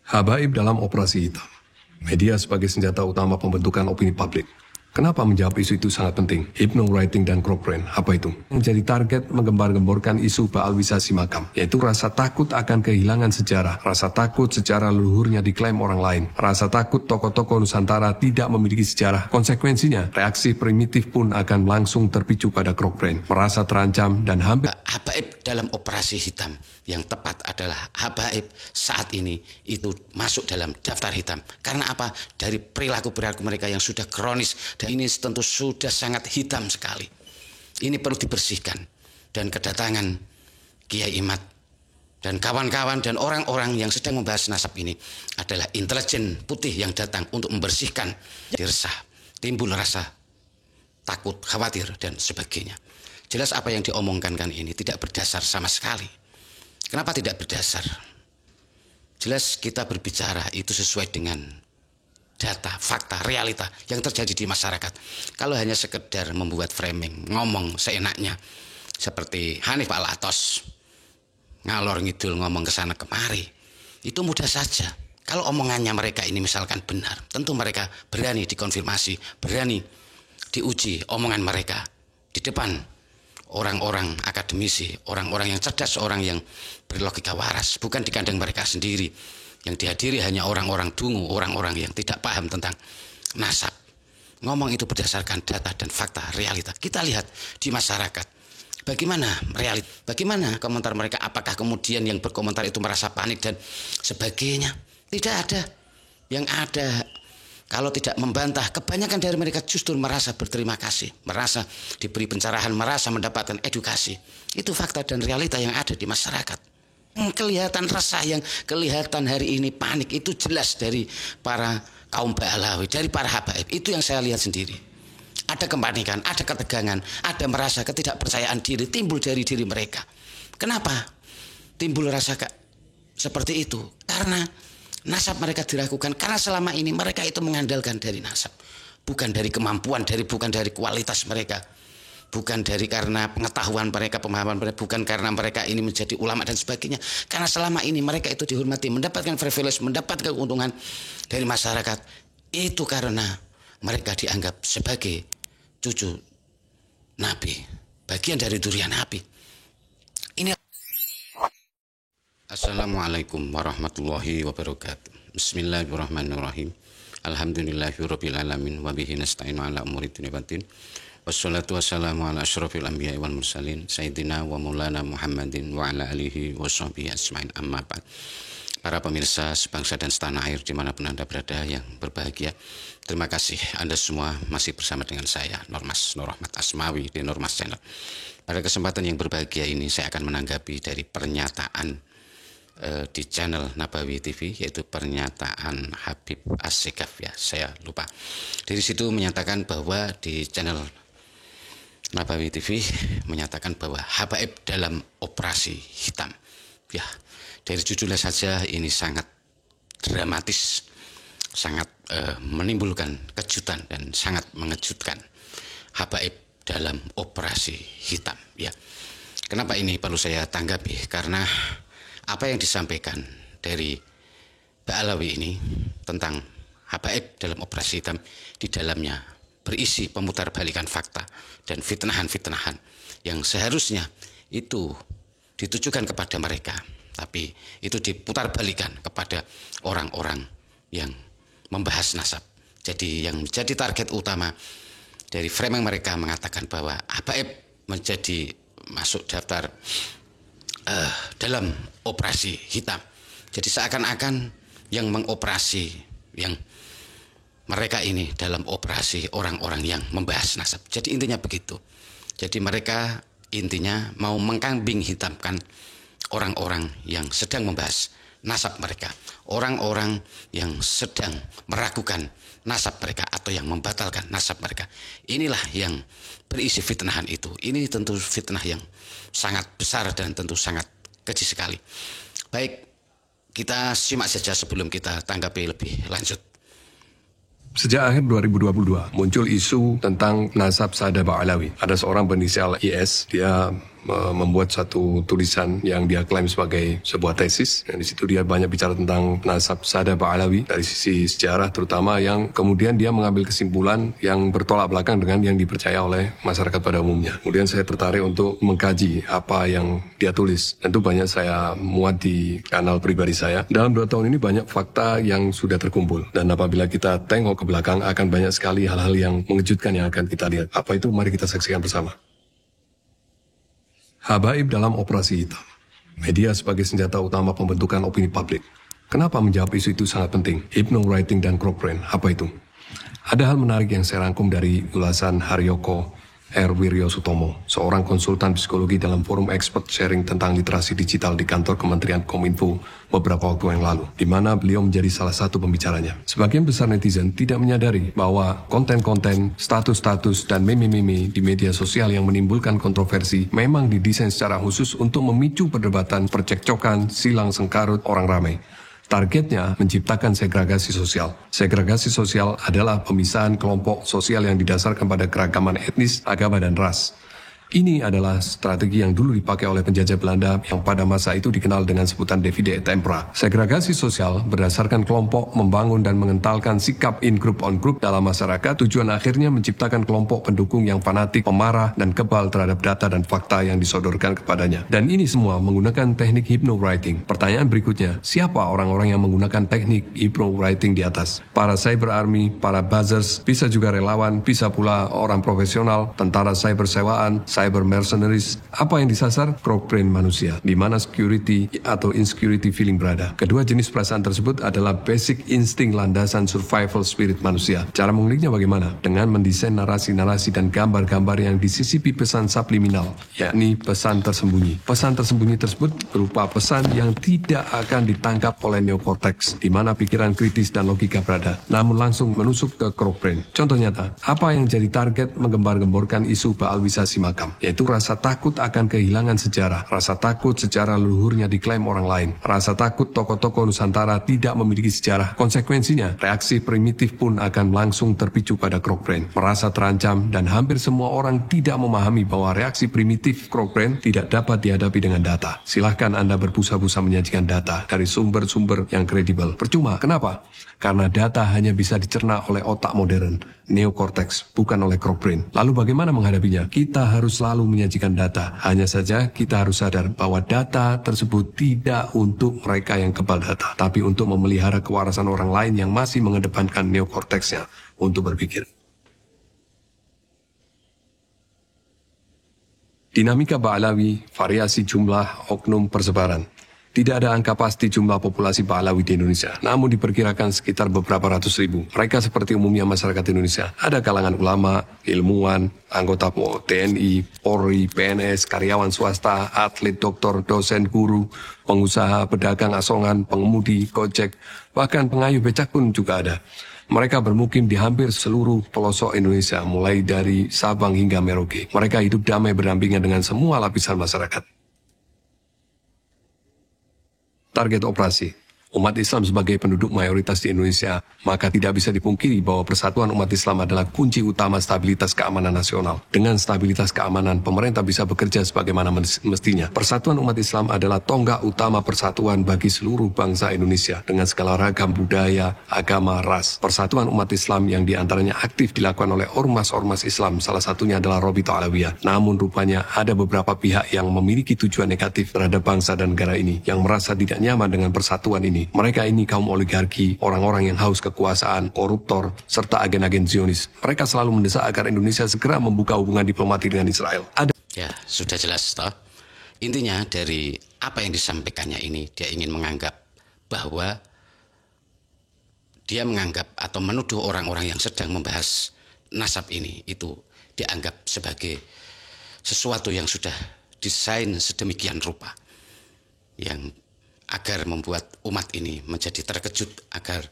Habaib dalam operasi hitam. Media sebagai senjata utama pembentukan opini publik. Kenapa menjawab isu itu sangat penting? Hypno Writing dan Cochrane, apa itu? Menjadi target menggembar-gemborkan isu baalwisasi makam, yaitu rasa takut akan kehilangan sejarah, rasa takut sejarah leluhurnya diklaim orang lain, rasa takut tokoh-tokoh Nusantara tidak memiliki sejarah. Konsekuensinya, reaksi primitif pun akan langsung terpicu pada Cochrane, merasa terancam dan hampir... Habaib dalam operasi hitam, yang tepat adalah habaib saat ini itu masuk dalam daftar hitam. Karena apa? Dari perilaku-perilaku mereka yang sudah kronis, dan ini tentu sudah sangat hitam sekali. Ini perlu dibersihkan. Dan kedatangan Kiai Imad dan kawan-kawan dan orang-orang yang sedang membahas nasab ini adalah intelijen putih yang datang untuk membersihkan. Resah, timbul rasa takut, khawatir, dan sebagainya. Jelas apa yang diomongkan kan ini tidak berdasar sama sekali. Kenapa tidak berdasar? Jelas kita berbicara itu sesuai dengan data, fakta, realita yang terjadi di masyarakat. Kalau hanya sekedar membuat framing, ngomong seenaknya, seperti Hanif Al-Atos, ngalor ngidul ngomong kesana kemari, itu mudah saja. Kalau omongannya mereka ini misalkan benar, tentu mereka berani dikonfirmasi, berani diuji omongan mereka di depan orang-orang akademisi, orang-orang yang cerdas, orang yang berlogika waras, bukan di kandang mereka sendiri. Yang dihadiri hanya orang-orang dungu, orang-orang yang tidak paham tentang nasab. Ngomong itu berdasarkan data dan fakta, realita. Kita lihat di masyarakat, bagaimana realita, bagaimana komentar mereka, apakah kemudian yang berkomentar itu merasa panik dan sebagainya. Tidak ada. Yang ada, kalau tidak membantah, kebanyakan dari mereka justru merasa berterima kasih, merasa diberi pencerahan, merasa mendapatkan edukasi. Itu fakta dan realita yang ada di masyarakat. Kelihatan resah, yang kelihatan hari ini panik, itu jelas dari para kaum Ba'alawi, dari para habaib. Itu yang saya lihat sendiri. Ada kepanikan, ada ketegangan, ada merasa ketidakpercayaan diri timbul dari diri mereka. Kenapa timbul rasa seperti itu? Karena nasab mereka diragukan, karena selama ini mereka itu mengandalkan dari nasab, bukan dari kemampuan, bukan dari kualitas mereka, bukan dari karena pengetahuan mereka, pemahaman mereka, bukan karena mereka ini menjadi ulama dan sebagainya. Karena selama ini mereka itu dihormati, mendapatkan privilege, mendapatkan keuntungan dari masyarakat. Itu karena mereka dianggap sebagai cucu Nabi, bagian dari durian Nabi. Ini. Assalamualaikum warahmatullahi wabarakatuh. Bismillahirrahmanirrahim. Alhamdulillahirabbil alamin wa bihi nasta'inu ala umuri dunya waddin. Wassalatu wassalamu ala asyrafil anbiya'i wal mursalin sayyidina wa maulana Muhammadin wa ala alihi wa sahbihi asma'in, amma ba'd. Para pemirsa sebangsa dan setanah air dimanapun Anda berada yang berbahagia, terima kasih Anda semua masih bersama dengan saya, Normas Nur Rahmat Asmawi di Normas Channel. Pada kesempatan yang berbahagia ini saya akan menanggapi dari pernyataan di channel Nabawi TV, yaitu pernyataan Habib As-Segaf, ya, saya lupa. Dari situ menyatakan bahwa di channel Nabawi TV menyatakan bahwa habaib dalam operasi hitam. Ya, dari judulnya saja ini sangat dramatis, sangat menimbulkan kejutan dan sangat mengejutkan. Habaib dalam operasi hitam. Ya, kenapa ini perlu saya tanggapi? Karena apa yang disampaikan dari Ba'alawi ini tentang habaib dalam operasi hitam, di dalamnya berisi pemutarbalikan fakta dan fitnahan-fitnahan yang seharusnya itu ditujukan kepada mereka, tapi itu diputarbalikan kepada orang-orang yang membahas nasab. Jadi yang menjadi target utama dari framing mereka mengatakan bahwa habaib menjadi masuk daftar dalam operasi hitam. Jadi seakan-akan yang mengoperasi, yang mereka ini dalam operasi orang-orang yang membahas nasab. Jadi intinya begitu. Jadi mereka intinya mau mengkambing hitamkan orang-orang yang sedang membahas nasab mereka, orang-orang yang sedang meragukan nasab mereka atau yang membatalkan nasab mereka. Inilah yang berisi fitnahan itu. Ini tentu fitnah yang sangat besar dan tentu sangat keji sekali. Baik, kita simak saja sebelum kita tanggapi lebih lanjut. Sejak akhir 2022 muncul isu tentang nasab Sada Ba'alawi. Ada seorang berinisial IS, dia membuat satu tulisan yang dia klaim sebagai sebuah tesis. Dan di situ dia banyak bicara tentang nasab Sada Ba'alawi dari sisi sejarah terutama, yang kemudian dia mengambil kesimpulan yang bertolak belakang dengan yang dipercaya oleh masyarakat pada umumnya. Kemudian saya tertarik untuk mengkaji apa yang dia tulis. Tentu banyak saya muat di kanal pribadi saya. Dalam 2 tahun ini banyak fakta yang sudah terkumpul. Dan apabila kita tengok ke belakang akan banyak sekali hal-hal yang mengejutkan yang akan kita lihat. Apa itu? Mari kita saksikan bersama. Habaib dalam operasi hitam. Media sebagai senjata utama pembentukan opini publik. Kenapa menjawab isu itu sangat penting? Hypnowriting dan Cochrane, apa itu? Ada hal menarik yang saya rangkum dari ulasan Haryoko R. Wiryo Sutomo, seorang konsultan psikologi dalam forum expert sharing tentang literasi digital di kantor Kementerian Kominfo beberapa waktu yang lalu, di mana beliau menjadi salah satu pembicaranya. Sebagian besar netizen tidak menyadari bahwa konten-konten, status-status, dan meme-meme di media sosial yang menimbulkan kontroversi memang didesain secara khusus untuk memicu perdebatan, percekcokan, silang sengkarut orang ramai. Targetnya menciptakan segregasi sosial. Segregasi sosial adalah pemisahan kelompok sosial yang didasarkan pada keragaman etnis, agama, dan ras. Ini adalah strategi yang dulu dipakai oleh penjajah Belanda yang pada masa itu dikenal dengan sebutan divide et impera. Segregasi sosial berdasarkan kelompok membangun dan mengentalkan sikap in group on group dalam masyarakat. Tujuan akhirnya menciptakan kelompok pendukung yang fanatik, pemarah, dan kebal terhadap data dan fakta yang disodorkan kepadanya. Dan ini semua menggunakan teknik hypnowriting. Pertanyaan berikutnya, siapa orang-orang yang menggunakan teknik hypnowriting di atas? Para cyber army, para buzzers, bisa juga relawan, bisa pula orang profesional, tentara cyber sewaan, cyber mercenaries. Apa yang disasar? Cochrane manusia, di mana security atau insecurity feeling berada. Kedua jenis perasaan tersebut adalah basic insting landasan survival spirit manusia. Cara menguliknya bagaimana? Dengan mendesain narasi-narasi dan gambar-gambar yang disisipi pesan subliminal, yakni pesan tersembunyi. Pesan tersembunyi tersebut berupa pesan yang tidak akan ditangkap oleh neokorteks, di mana pikiran kritis dan logika berada, namun langsung menusuk ke Cochrane. Contoh nyata, apa yang jadi target menggembar-gemborkan isu baalwisasi makam? Yaitu rasa takut akan kehilangan sejarah, rasa takut sejarah leluhurnya diklaim orang lain, rasa takut tokoh-tokoh Nusantara tidak memiliki sejarah. Konsekuensinya, reaksi primitif pun akan langsung terpicu pada Cochrane, merasa terancam, dan hampir semua orang tidak memahami bahwa reaksi primitif Cochrane tidak dapat dihadapi dengan data. Silahkan Anda berbusa-busa menyajikan data dari sumber-sumber yang kredibel. Percuma, kenapa? Karena data hanya bisa dicerna oleh otak modern, neokorteks, bukan oleh Cochrane. Lalu bagaimana menghadapinya? Kita harus selalu menyajikan data. Hanya saja kita harus sadar bahwa data tersebut tidak untuk mereka yang kebal data, tapi untuk memelihara kewarasan orang lain yang masih mengedepankan neokorteksnya untuk berpikir. Dinamika Ba'alawi, variasi jumlah, oknum, persebaran. Tidak ada angka pasti jumlah populasi Ba'alawi di Indonesia, namun diperkirakan sekitar beberapa ratus ribu. Mereka seperti umumnya masyarakat Indonesia. Ada kalangan ulama, ilmuwan, anggota TNI, Polri, PNS, karyawan swasta, atlet, dokter, dosen, guru, pengusaha, pedagang asongan, pengemudi, gojek, bahkan pengayuh becak pun juga ada. Mereka bermukim di hampir seluruh pelosok Indonesia, mulai dari Sabang hingga Merauke. Mereka hidup damai berdampingan dengan semua lapisan masyarakat. Target operasi. Umat Islam sebagai penduduk mayoritas di Indonesia, maka tidak bisa dipungkiri bahwa persatuan umat Islam adalah kunci utama stabilitas keamanan nasional. Dengan stabilitas keamanan, pemerintah bisa bekerja sebagaimana mestinya. Persatuan umat Islam adalah tonggak utama persatuan bagi seluruh bangsa Indonesia dengan segala ragam budaya, agama, ras. Persatuan umat Islam yang diantaranya aktif dilakukan oleh ormas-ormas Islam, salah satunya adalah Robito Alawiyah. Namun rupanya ada beberapa pihak yang memiliki tujuan negatif terhadap bangsa dan negara ini, yang merasa tidak nyaman dengan persatuan ini. Mereka ini kaum oligarki, orang-orang yang haus kekuasaan, koruptor, serta agen-agen Zionis. Mereka selalu mendesak agar Indonesia segera membuka hubungan diplomatik dengan Israel. Ya, sudah jelas toh. Intinya dari apa yang disampaikannya ini, dia ingin menganggap bahwa dia menganggap atau menuduh orang-orang yang sedang membahas nasab ini itu dianggap sebagai sesuatu yang sudah desain sedemikian rupa, yang agar membuat umat ini menjadi terkejut, agar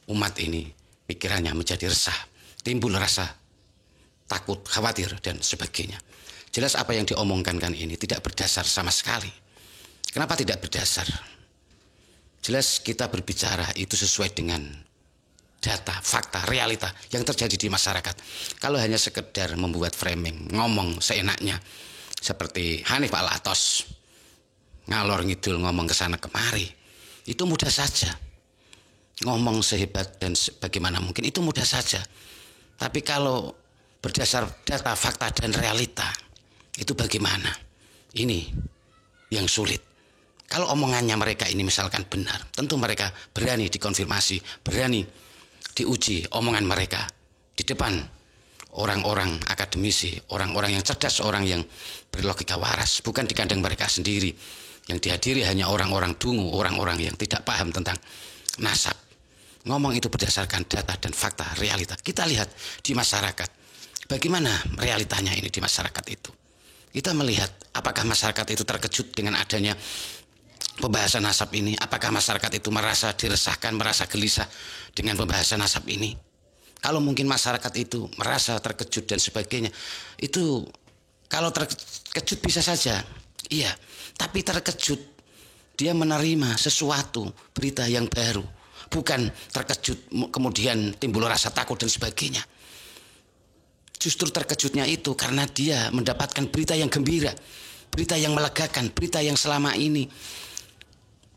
umat ini pikirannya menjadi resah, timbul rasa takut, khawatir, dan sebagainya. Jelas apa yang diomongkan kan ini tidak berdasar sama sekali. Kenapa tidak berdasar? Jelas kita berbicara itu sesuai dengan data, fakta, realita yang terjadi di masyarakat. Kalau hanya sekedar membuat framing, ngomong seenaknya, seperti Hanif Alatos ngalor ngidul ngomong ke sana kemari, itu mudah saja. Ngomong sehebat dan bagaimana mungkin itu mudah saja. Tapi kalau berdasar data, fakta dan realita, itu bagaimana? Ini yang sulit. Kalau omongannya mereka ini misalkan benar, tentu mereka berani dikonfirmasi, berani diuji omongan mereka di depan orang-orang akademisi, orang-orang yang cerdas, orang yang berlogika waras, bukan di kandang mereka sendiri. Yang dihadiri hanya orang-orang dungu, orang-orang yang tidak paham tentang nasab. Ngomong itu berdasarkan data dan fakta, realita. Kita lihat di masyarakat, bagaimana realitanya ini di masyarakat itu. Kita melihat apakah masyarakat itu terkejut dengan adanya pembahasan nasab ini. Apakah masyarakat itu merasa diresahkan, merasa gelisah dengan pembahasan nasab ini. Kalau mungkin masyarakat itu merasa terkejut dan sebagainya, itu kalau terkejut bisa saja, iya. Tapi terkejut, dia menerima sesuatu, berita yang baru. Bukan terkejut kemudian timbul rasa takut dan sebagainya. Justru terkejutnya itu karena dia mendapatkan berita yang gembira, berita yang melegakan, berita yang selama ini,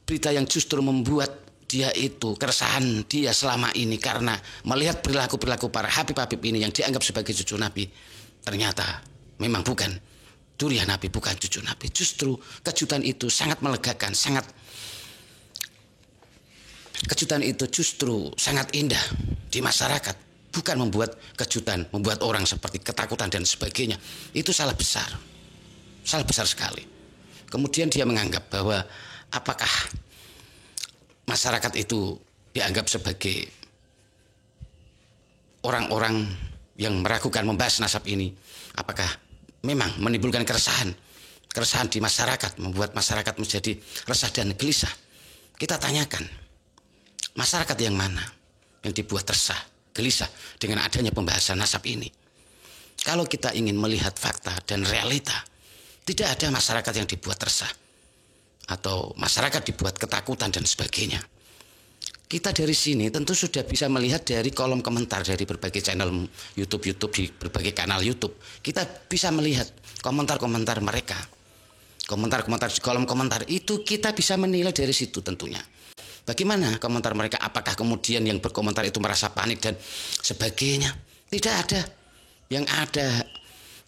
berita yang justru membuat dia itu keresahan dia selama ini karena melihat perilaku-perilaku para habib-habib ini yang dianggap sebagai cucu Nabi. Ternyata memang bukan durian Nabi, bukan cucu Nabi. Justru kejutan itu sangat melegakan, kejutan itu justru sangat indah di masyarakat. Bukan membuat kejutan, membuat orang seperti ketakutan dan sebagainya. Itu salah besar. Salah besar sekali. Kemudian dia menganggap bahwa apakah masyarakat itu dianggap sebagai orang-orang yang meragukan membahas nasab ini. Apakah memang menimbulkan keresahan di masyarakat, membuat masyarakat menjadi resah dan gelisah. Kita tanyakan, masyarakat yang mana yang dibuat resah, gelisah dengan adanya pembahasan nasab ini? Kalau kita ingin melihat fakta dan realita, tidak ada masyarakat yang dibuat resah atau masyarakat dibuat ketakutan dan sebagainya. Kita dari sini tentu sudah bisa melihat dari kolom komentar dari berbagai channel YouTube di berbagai kanal YouTube. Kita bisa melihat komentar-komentar mereka. Komentar-komentar di kolom komentar itu kita bisa menilai dari situ tentunya. Bagaimana komentar mereka? Apakah kemudian yang berkomentar itu merasa panik dan sebagainya? Tidak ada. Yang ada,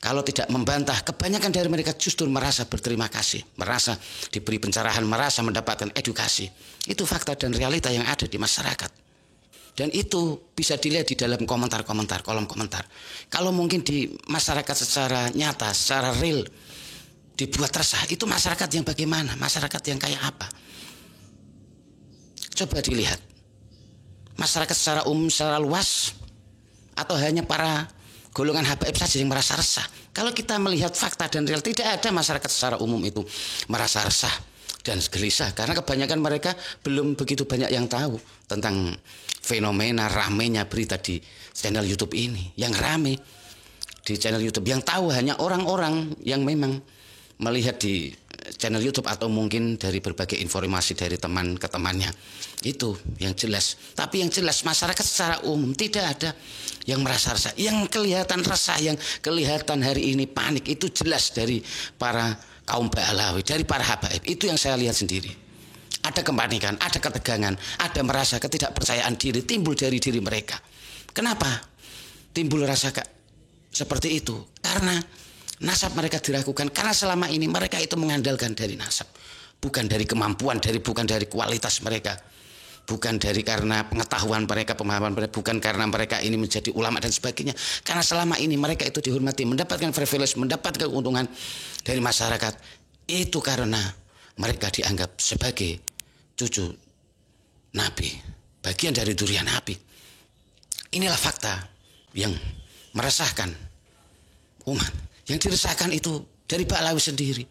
kalau tidak membantah, kebanyakan dari mereka justru merasa berterima kasih, merasa diberi pencerahan, merasa mendapatkan edukasi. Itu fakta dan realita yang ada di masyarakat. Dan itu bisa dilihat di dalam komentar-komentar, kolom komentar. Kalau mungkin di masyarakat secara nyata, secara real, dibuat resah, itu masyarakat yang bagaimana? Masyarakat yang kayak apa? Coba dilihat, masyarakat secara umum, secara luas, atau hanya para golongan habaib saja yang merasa resah. Kalau kita melihat fakta dan real, tidak ada masyarakat secara umum itu merasa resah dan gelisah. Karena kebanyakan mereka belum begitu banyak yang tahu tentang fenomena ramenya berita di channel YouTube ini. Yang rame di channel YouTube, yang tahu hanya orang-orang yang memang melihat di channel YouTube atau mungkin dari berbagai informasi dari teman ke temannya. Itu yang jelas. Tapi yang jelas masyarakat secara umum tidak ada yang merasa resah. Yang kelihatan resah, yang kelihatan hari ini panik, itu jelas dari para kaum Ba'alawi, dari para habaib. Itu yang saya lihat sendiri. Ada kepanikan, ada ketegangan, ada merasa ketidakpercayaan diri timbul dari diri mereka. Kenapa timbul rasa seperti itu? Karena nasab mereka diragukan, karena selama ini mereka itu mengandalkan dari nasab, bukan dari kemampuan, bukan dari kualitas mereka, bukan dari karena pengetahuan mereka, pemahaman mereka, bukan karena mereka ini menjadi ulama dan sebagainya. Karena selama ini mereka itu dihormati, mendapatkan privilege, mendapatkan keuntungan dari masyarakat. Itu karena mereka dianggap sebagai cucu Nabi, bagian dari durian Nabi. Inilah fakta yang meresahkan umat. Yang diresahkan itu dari Ba'alawi sendiri,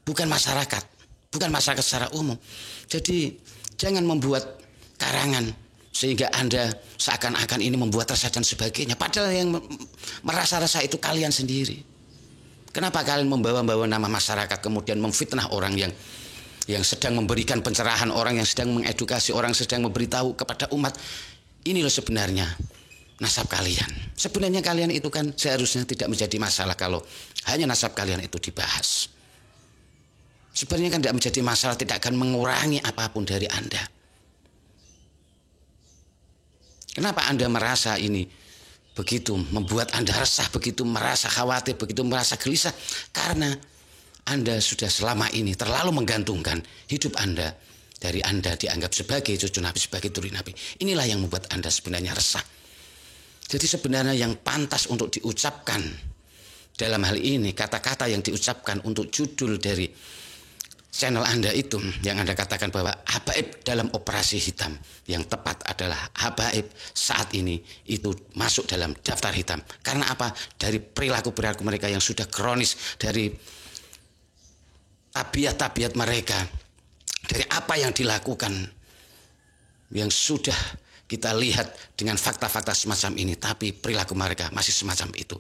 bukan masyarakat secara umum. Jadi jangan membuat karangan sehingga Anda seakan-akan ini membuat resah dan sebagainya. Padahal yang merasa resah itu kalian sendiri. Kenapa kalian membawa-bawa nama masyarakat, kemudian memfitnah orang yang sedang memberikan pencerahan, orang yang sedang mengedukasi, orang sedang memberitahu kepada umat. Ini loh sebenarnya nasab kalian. Sebenarnya kalian itu kan seharusnya tidak menjadi masalah kalau hanya nasab kalian itu dibahas. Sebenarnya kan tidak menjadi masalah, tidak akan mengurangi apapun dari Anda. Kenapa Anda merasa ini begitu membuat Anda resah, begitu merasa khawatir, begitu merasa gelisah? Karena Anda sudah selama ini terlalu menggantungkan hidup Anda dari Anda dianggap sebagai cucu Nabi, sebagai turun Nabi. Inilah yang membuat Anda sebenarnya resah. Jadi sebenarnya yang pantas untuk diucapkan dalam hal ini, kata-kata yang diucapkan untuk judul dari channel Anda itu, yang Anda katakan bahwa habaib dalam operasi hitam, yang tepat adalah habaib saat ini itu masuk dalam daftar hitam. Karena apa? Dari perilaku-perilaku mereka yang sudah kronis, dari tabiat-tabiat mereka, dari apa yang dilakukan, yang sudah kita lihat dengan fakta-fakta semacam ini, tapi perilaku mereka masih semacam itu.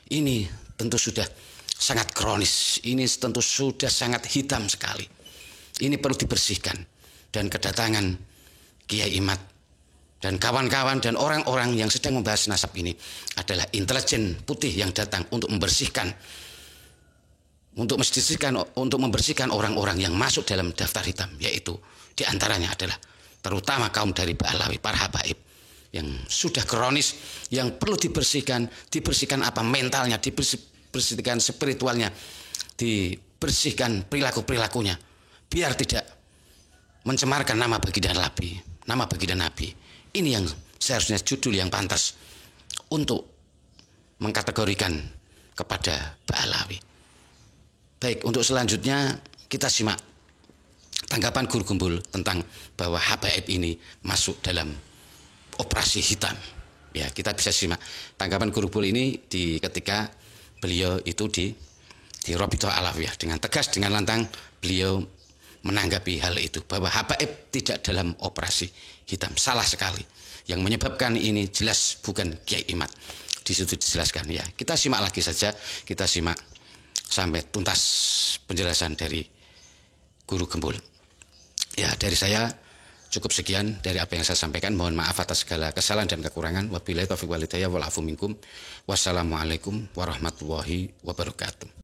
Ini tentu sudah sangat kronis, ini tentu sudah sangat hitam sekali. Ini perlu dibersihkan. Dan kedatangan Kiai Imad dan kawan-kawan dan orang-orang yang sedang membahas nasab ini adalah intelijen putih yang datang untuk membersihkan, untuk membersihkan orang-orang yang masuk dalam daftar hitam, yaitu diantaranya adalah terutama kaum dari Ba'alawi, para habaib yang sudah kronis, yang perlu dibersihkan apa mentalnya, dibersihkan spiritualnya, dibersihkan perilaku-perilakunya, biar tidak mencemarkan nama baginda Nabi. Ini yang seharusnya judul yang pantas untuk mengkategorikan kepada Ba'alawi. Baik, untuk selanjutnya kita simak tanggapan Guru Gembul tentang bahwa habaib ini masuk dalam operasi hitam. Ya, kita bisa simak tanggapan Guru Gembul ini ketika beliau itu di Rabithah Alawiyah, dengan tegas, dengan lantang beliau menanggapi hal itu, bahwa habaib tidak dalam operasi hitam. Salah sekali. Yang menyebabkan ini jelas bukan Kiai Imad. Di situ dijelaskan. Ya, kita simak lagi saja, kita simak sampai tuntas penjelasan dari Guru Gembul. Ya, dari saya cukup sekian dari apa yang saya sampaikan. Mohon maaf atas segala kesalahan dan kekurangan. Wabillahi taufiq wal hidayah wal afu minkum. Wassalamualaikum warahmatullahi wabarakatuh.